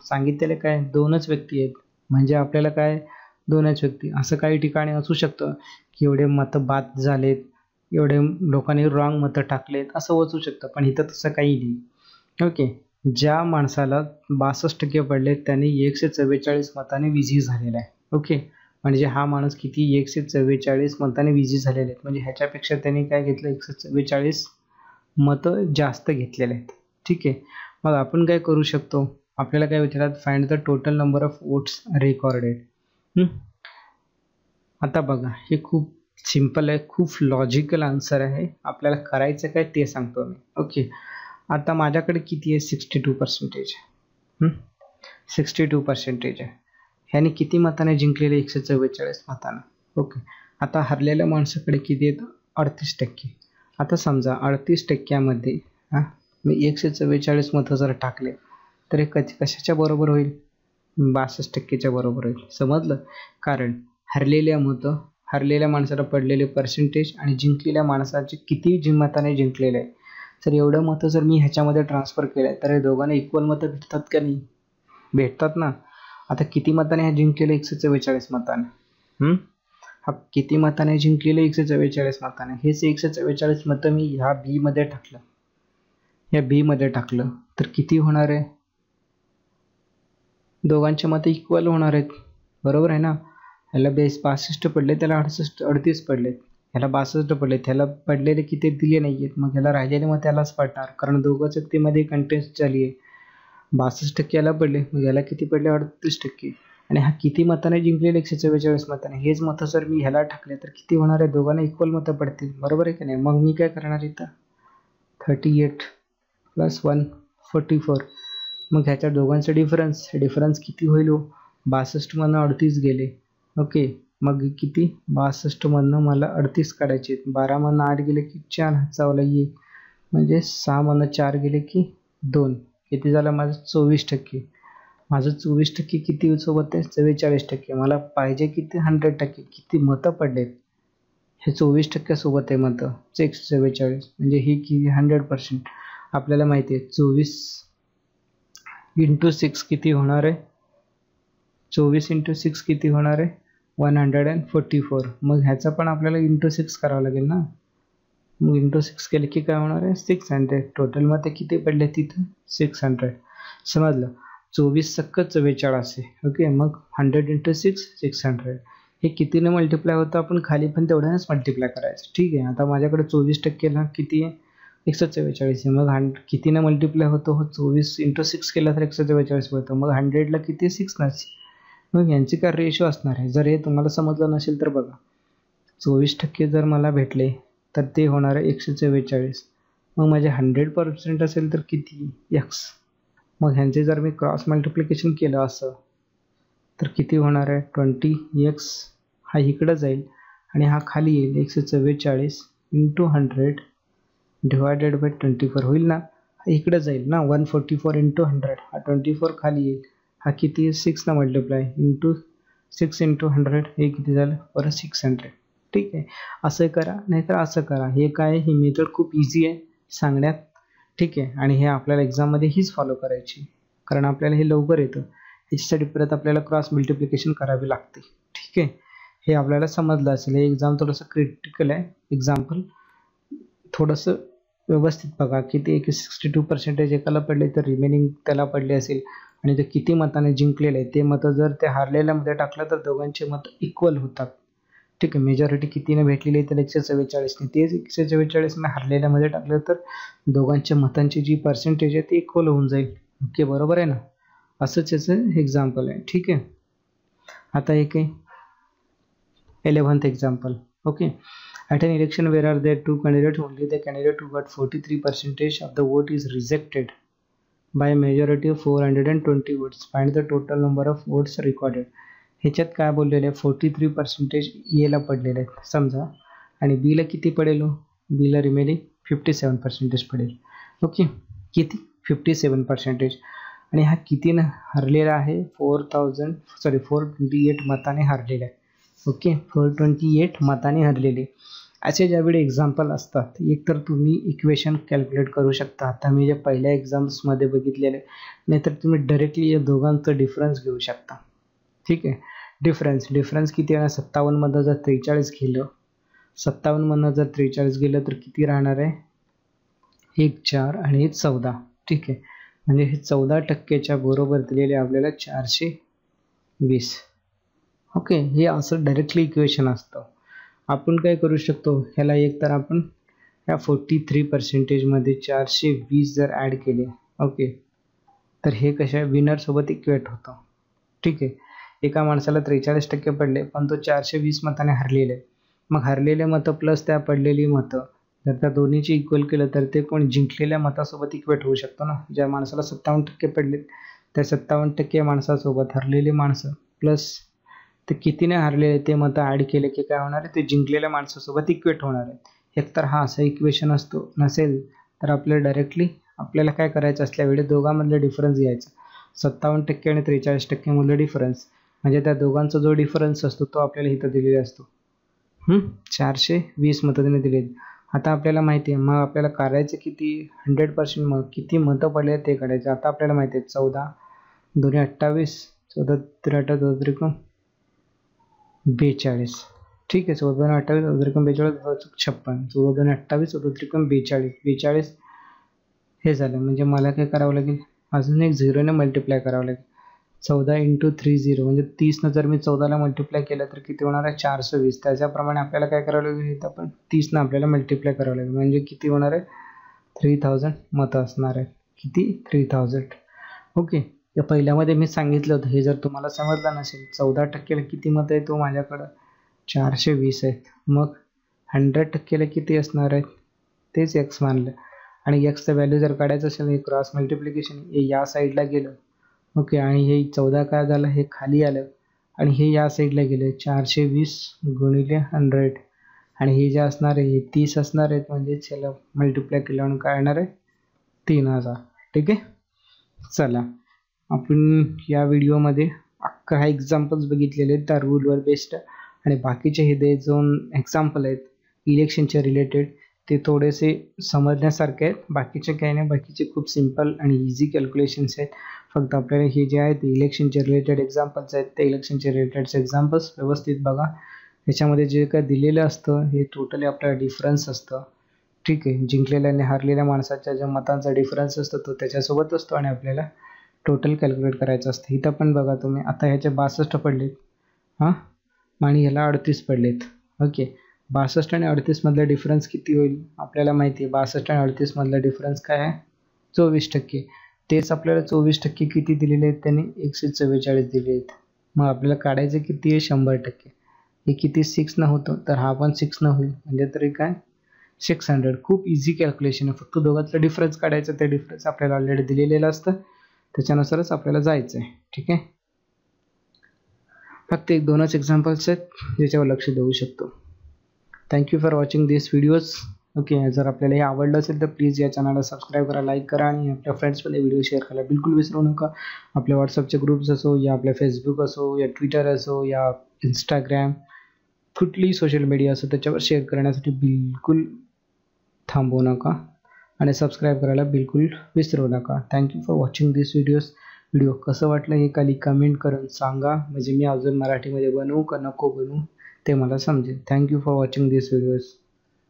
सांगितलेलं काय 2च व्यक्ती आहेत, म्हणजे आपल्याला काय 2च व्यक्ती. असं काही ठिकाणी असू शकतं की एवढे मतं बाद झालेत, एवढे लोकांनी रॉंग मतं टाकलेत, असं असू शकतं, पण इथं तसं काही नाही. ओके, ज्या माणसाला 62% पडले त्यांनी 144 मताने विजयी झालेला आहे. ओके, म्हणजे हा माणूस किती 144 मताने विजयी झालेले आहेत, म्हणजे ह्याच्यापेक्षा त्यांनी काय घेतलं 144 मतं जास्त घेतलेले आहेत. ठीक आहे, मग आपण काय करू शकतो, आपल्याला काय विचारतात find the total number of votes recorded. आता बघा हे खूप सिंपल आहे, खूप लॉजिकल आन्सर आहे. आपल्याला करायचं काय ते सांगतो मी. ओके, आता माझ्याकडे किती आहे 62%. 62% आहे. ह्याने किती मताने जिंकलेले 144 मतानं. ओके, आता हरलेल्या माणसाकडे किती आहेत 38%. आता समजा 38%मध्ये मी 144 मतं जर टाकले तर हे कशाच्या बरोबर होईल 62%च्या बरोबर होईल. समजलं, कारण हरलेल्या माणसाला पडलेले पर्सेंटेज आणि जिंकलेल्या माणसाचे किती मताने जिंकलेले आहे. तर एवढं मतं जर मी ह्याच्यामध्ये ट्रान्सफर केलं तर हे दोघांना इक्वल मतं भेटतात का नाही, भेटतात ना. आता किती मताने हे जिंकलेले 144 मताने. हा किती मताने जिंकलेले 144 मताने. हेच 144 मतं मी ह्या बी मध्ये टाकलं, या बी मध्ये टाकलं तर किती होणार आहे, दोघांचे मतं इक्वल होणार आहेत, बरोबर आहे ना. ह्याला 62 पडले, त्याला 38 पडलेत. ह्याला 62 पडले, त्याला पडलेले किती दिले नाही आहेत, मग ह्याला राहिलेले मग त्यालाच पडणार, कारण दोघंच व्यक्तीमध्ये कंटेस्ट झाली आहे. 62% याला पडले, मग याला किती पडले 38%. आणि हा किती मताने जिंकलेले 144 मताने. हेच मतं जर मी ह्याला टाकले तर किती होणार आहे, दोघांना इक्वल मतं पडतील, बरोबर आहे की नाही. मग मी काय करणार इथं 38 + 1 44. मग ह्याच्या दोघांचा डिफरन्स किती होईल 62 मधनं 38 गेले. ओके, मग किती 62 मधनं मला 38 काढायचे. 12 मधनं 8 गेले की 4 चावला 1, म्हणजे 6 मधनं 4 गेले की 2. किती झालं माझं 24%. माझं 24% किती सोबत आहे 44%. मला पाहिजे किती 100%. किती मतं पडलेत हे 24% सोबत आहे मतं 144, म्हणजे ही किती 100%. आपल्याला माहिती आहे 24 × 6 किती होणार आहे, 24 × 6 किती होणार आहे 144. मग ह्याचा पण आपल्याला × 6 करावं लागेल ना. मग इंटू 6 केले की काय होणार आहे 600. टोटलमध्ये किती पडले तिथं 600. समजलं. 24 सक्क 44 आहे. ओके, मग 100 इंटू 600. हे कितीने मल्टिप्लाय होतं आपण खाली पण तेवढ्यानेच मल्टिप्लाय करायचं. ठीक आहे. आता माझ्याकडे 24%ला किती आहे 144 आहे. मग कितीने मल्टिप्लाय होतो 24 इंटू 6 केला तर 144 होतं. मग 100ला किती 6 मग यांची काय रेशो असणार आहे. जर हे तुम्हाला समजलं नसेल तर बघा, 24% जर मला भेटले तर ते होणार आहे 144. मग माझे 100% असेल तर किती x. मग ह्यांचे जर मी क्रॉस मल्टिप्लिकेशन केलं असं तर किती होणार आहे 20x. हा इकडं जाईल आणि हा खाली येईल 144 इंटू 100 डिवायडेड बाय 24 होईल ना. हा इकडं जाईल ना 144 इंटू 100. हा 24 खाली येईल. हा किती 6 मल्टिप्लाय इंटू 6 इंटू 100 हे किती झालं परत 600. ठीक आहे. असं करा नाहीतर असं करा. हे काय ही मेथड खूप इझी आहे सांगण्यात. ठीक आहे. आणि हे आपल्याला एक्झाममध्ये हीच फॉलो करायची कारण आपल्याला हे लवकर येतं. याच्यासाठी परत आपल्याला क्रॉस मल्टिप्लिकेशन करावी लागते. ठीक आहे. हे आपल्याला समजलं असेल. हे एक्झाम थोडंसं क्रिटिकल आहे. एक्झाम्पल थोडंसं व्यवस्थित बघा की ते 62% एकाला पडले तर रिमेनिंग त्याला पडले असेल आणि ते किती मताने जिंकलेले आहे ते मतं जर ते हारलेल्यामध्ये टाकलं तर दोघांचे मत इक्वल होतात. ठीक आहे. मेजॉरिटी कितीने भेटलेली आहे तर 144ने. तेच 144ने हारलेल्यामध्ये टाकलं तर दोघांच्या मतांची जी पर्सेंटेज आहे ती इक्वल होऊन जाईल. ओके, बरोबर आहे ना. असंच याचं एक्झाम्पल आहे. ठीक आहे. आता एक आहे 11th example. Okay. At an election where are there two candidates, only the candidate who got 43% of the vote is rejected by a majority of 420 votes. Find the total number of votes recorded. ह्याच्यात काय बोललेलं आहे 43% एला पडलेलं आहे समजा आणि बीला किती पडेल बीला रिमेनिंग 57% पडेल. ओके, किती 57% आणि हा कितीनं हरलेला आहे 428 मताने हरलेला आहे. ओके, 428 मताने हरलेले. असे ज्यावेळी एक्झाम्पल असतात एक तर तुम्ही इक्वेशन कॅल्क्युलेट करू शकता. आता मी जे पहिल्या एक्झाम्समध्ये बघितलेले नाहीतर तुम्ही डायरेक्टली या दोघांचं डिफरन्स घेऊ शकता. ठीक आहे. डिफरन्स किती आहे 57मधनं जर 43 गेलं 57मधनं जर 43 गेलं तर किती राहणार आहे 1 4 आणि 14. ठीक आहे. म्हणजे हे 14%च्या बरोबर दिलेले आपल्याला 420. ओके, हे असं डायरेक्टली इक्वेशन असतं. आपण काय करू शकतो ह्याला एक तर आपण या 43%मध्ये 420 जर ॲड केले ओके तर हे कशा विनरसोबत इक्वेट होतं. ठीक आहे. एका माणसाला 43% पडले पण तो 420 मताने हरलेले. मग हरलेले मतं प्लस त्या पडलेली मतं जर त्या दोन्हीची इक्वल केलं तर ते कोण जिंकलेल्या मतासोबत इक्वेट होऊ शकतो ना. ज्या माणसाला 57% पडले त्या 57% माणसासोबत हरलेली माणसं प्लस ते कितीने हरलेले ते मतं ॲड केले की काय होणार आहे ते जिंकलेल्या माणसासोबत इक्वेट होणार आहे. एकतर हा असा इक्वेशन असतो. नसेल तर आपल्याला डायरेक्टली आपल्याला काय करायचं असल्यावेळी दोघांमधले डिफरन्स घ्यायचा 57% आणि 43% मधला डिफरन्स म्हणजे त्या दोघांचा जो डिफरन्स असतो तो आपल्याला इथं दिलेला असतो. 420 मतं दिले. आता आपल्याला माहिती आहे मग आपल्याला करायचं किती 100% मग किती मतं पडले ते काढायचं. आता आपल्याला माहिती आहे 14 2 28 14 3 2 42. ठीक आहे. 14 28 42 56 14 28 42 42 हे झालं. म्हणजे मला काय करावं लागेल अजून एक 0ने मल्टिप्लाय करावं लागेल. 14 इंटू 30 म्हणजे 30नं जर मी 14ला मल्टिप्लाय केलं तर किती होणार आहे 420. त्याच्याप्रमाणे आपल्याला काय करावं लागेल इथं पण 30नं आपल्याला मल्टिप्लाय करावं लागेल म्हणजे किती होणार आहे 3000 मतं असणार आहे. किती 3000. ओके. या पहिल्यामध्ये मी सांगितलं होतं हे जर तुम्हाला समजलं नसेल 14%ला किती मतं आहे तो माझ्याकडं 420 आहेत. मग 100%ला किती असणार आहेत तेच x मानलं आणि xचं व्हॅल्यू जर काढायचं असेल हे क्रॉस मल्टिप्लिकेशन हे या साईडला गेलं. ओके, आणि हे 14 काय झालं हे खाली आलं आणि हे या साईडला गेलं 420 गुणिले 100 आणि हे जे असणार आहे हे 30 असणार आहेत म्हणजे त्याला मल्टिप्लाय केल्यावर काय येणार आहे 3000. ठीक आहे. चला आपण या व्हिडिओमध्ये काही एक्झाम्पल्स बघितलेले आहेत त्या रूलवर बेस्ड आणि बाकीचे हे जे दोन एक्झाम्पल आहेत इलेक्शनचे रिलेटेड ते थोडेसे समजण्यासारखे आहेत. बाकीचे काही नाही. बाकीचे खूप सिम्पल आणि इझी कॅल्क्युलेशन्स आहेत. फक्त आपल्याला हे जे आहेत इलेक्शनचे रिलेटेड एक्झाम्पल्स आहेत ते इलेक्शनचे रिलेटेड एक्झाम्पल्स व्यवस्थित बघा. याच्यामध्ये जे काय दिलेलं असतं हे टोटली आपल्याला डिफरन्स असतं. ठीक आहे. जिंकलेल्या आणि हारलेल्या माणसाच्या ज्या मतांचा डिफरन्स असतो तो त्याच्यासोबत असतो आणि आपल्याला टोटल कॅल्क्युलेट करायचं असतं. इथं पण बघा तुम्ही, आता ह्याचे 62 पडलेत हां, आणि ह्याला 38 पडलेत. ओके, 62 आणि 38 मधला डिफरन्स किती होईल आपल्याला माहिती आहे. 62 आणि 38 मधला डिफरन्स काय आहे? 24%. तेच आपल्याला 24% किती दिलेले आहेत त्यांनी? 144 दिले आहेत. मग आपल्याला काढायचं किती आहे? 100%. हे किती 6 न होतं, तर हा पण 6 न होईल, म्हणजे तरी काय 600. खूप इझी कॅल्क्युलेशन आहे. फक्त दोघांतला डिफरन्स काढायचा. ते डिफरन्स आपल्याला ऑलरेडी दिलेलं असतं, त्याच्यानुसारच आपल्याला जायचं आहे. ठीक आहे. फक्त एक 2च एक्झाम्पल्स आहेत ज्याच्यावर लक्ष देऊ शकतो. Thank you for watching this videos. Okay, जर आपल्याला हे आवडलं असेल तर प्लीज या चॅनलला सबस्क्राईब करा, लाईक करा आणि आपल्या फ्रेंड्समध्ये व्हिडिओ शेअर करायला बिलकुल विसरू नका. आपल्या व्हॉट्सअपचे ग्रुप्स असो, या आपल्या फेसबुक असो, या ट्विटर असो, या इंस्टाग्राम, कुठलीही सोशल मीडिया असो, त्याच्यावर शेअर करण्यासाठी बिलकुल थांबवू नका आणि सबस्क्राईब करायला बिलकुल विसरू नका. Thank you for watching this video कसं वाटलं हे खाली कमेंट करून सांगा, म्हणजे मी अजून मराठीमध्ये बनवू का नको बनवू ते मला समजेल. Thank you for watching this videos.